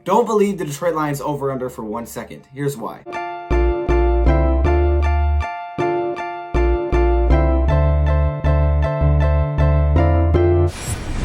Don't believe the Detroit Lions over-under for 1 second. Here's why.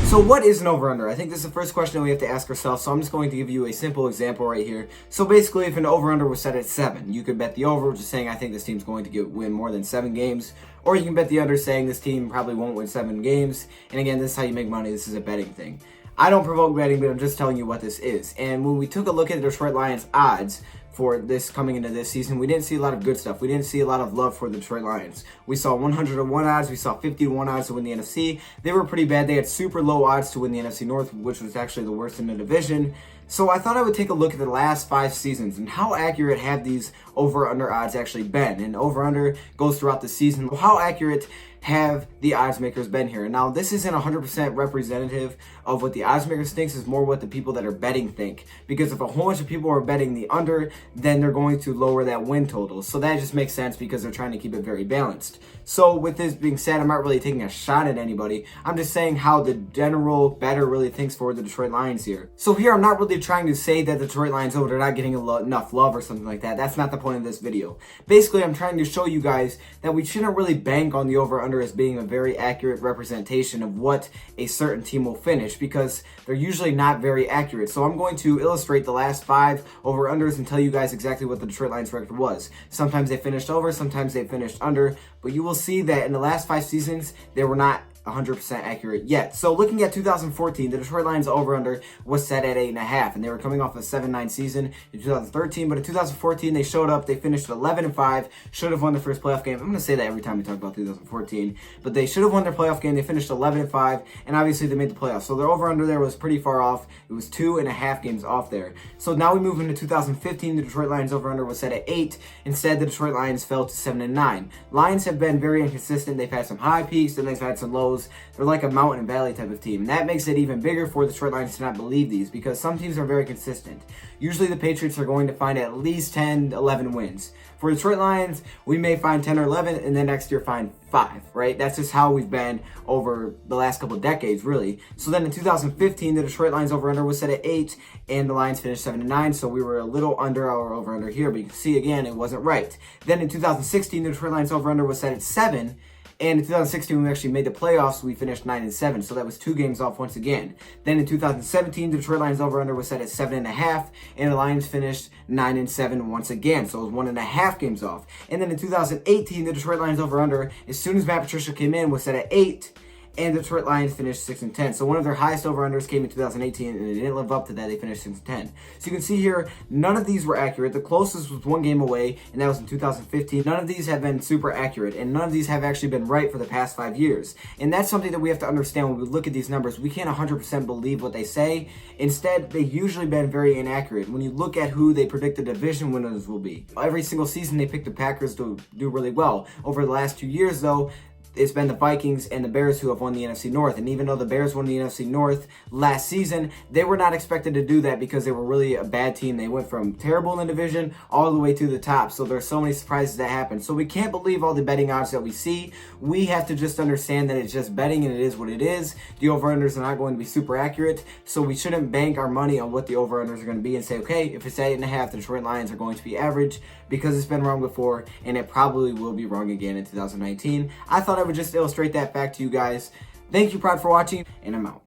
So what is an over-under? I think this is the first question we have to ask ourselves, so I'm just going to give you a simple example right here. So basically, if an over-under was set at 7, you could bet the over, which is saying I think this team's going to win more than 7 games, or you can bet the under, saying this team probably won't win 7 games. And again, this is how you make money. This is a betting thing. I don't provoke betting, but I'm just telling you what this is. And when we took a look at the Detroit Lions odds for this coming into this season, we didn't see a lot of good stuff. We didn't see a lot of love for the Detroit Lions. We saw 100-1 odds. We saw 50-1 odds to win the NFC. They were pretty bad. They had super low odds to win the NFC North, which was actually the worst in the division. So I thought I would take a look at the last 5 seasons and how accurate have these over-under odds actually been. And over-under goes throughout the season. How accurate have the odds makers been here? And now this isn't 100% representative of what the odds makers think, is more what the people that are betting think. Because if a whole bunch of people are betting the under, then they're going to lower that win total. So that just makes sense because they're trying to keep it very balanced. So with this being said, I'm not really taking a shot at anybody. I'm just saying how the general bettor really thinks for the Detroit Lions here. So here I'm not really trying to say that the Detroit Lions, they're not getting enough love or something like that. That's not the point of this video. Basically, I'm trying to show you guys that we shouldn't really bank on the over-under as being a very accurate representation of what a certain team will finish, because they're usually not very accurate. So I'm going to illustrate the last 5 over-unders and tell you guys exactly what the Detroit Lions record was. Sometimes they finished over, sometimes they finished under, but you will see that in the last 5 seasons, they were not 100% accurate yet. So looking at 2014, the Detroit Lions over-under was set at 8.5, and they were coming off a 7-9 season in 2013. But in 2014, they showed up. They finished 11-5. Should have won their first playoff game. I'm going to say that every time we talk about 2014, but they should have won their playoff game. They finished 11-5, and obviously they made the playoffs. So their over-under there was pretty far off. It was 2.5 games off there. So now we move into 2015. The Detroit Lions over-under was set at 8. Instead, the Detroit Lions fell to 7-9. Lions have been very inconsistent. They've had some high peaks, and they've had some lows. They're like a mountain and valley type of team. And that makes it even bigger for the Detroit Lions to not believe these, because some teams are very consistent. Usually the Patriots are going to find at least 10, 11 wins. For the Detroit Lions, we may find 10 or 11 and then next year find 5, right? That's just how we've been over the last couple of decades, really. So then in 2015, the Detroit Lions over-under was set at 8 and the Lions finished 7-9. So we were a little under our over-under here, but you can see again, it wasn't right. Then in 2016, the Detroit Lions over-under was set at 7. And in 2016, we actually made the playoffs. We finished 9-7, so that was 2 games off once again. Then in 2017, the Detroit Lions over/under was set at 7.5, and the Lions finished 9-7 once again, so it was 1.5 games off. And then in 2018, the Detroit Lions over/under, as soon as Matt Patricia came in, was set at 8. And the Detroit Lions finished 6-10. So one of their highest over-unders came in 2018, and they didn't live up to that. They finished 6-10. So you can see here, none of these were accurate. The closest was 1 game away, and that was in 2015. None of these have been super accurate, and none of these have actually been right for the past 5 years. And that's something that we have to understand when we look at these numbers. We can't 100% believe what they say. Instead, they've usually been very inaccurate. When you look at who they predict the division winners will be, every single season they pick the Packers to do really well. Over the last 2 years, though, it's been the Vikings and the Bears who have won the NFC North. And even though the Bears won the NFC North last season, they were not expected to do that because they were really a bad team. They went from terrible in the division all the way to the top. So there's so many surprises that happen. So we can't believe all the betting odds that we see. We have to just understand that it's just betting and it is what it is. The over-unders are not going to be super accurate. So we shouldn't bank our money on what the over-unders are going to be and say, okay, if it's 8.5, the Detroit Lions are going to be average, because it's been wrong before and it probably will be wrong again in 2019. I thought I would just illustrate that fact to you guys. Thank you, Prod, for watching, and I'm out.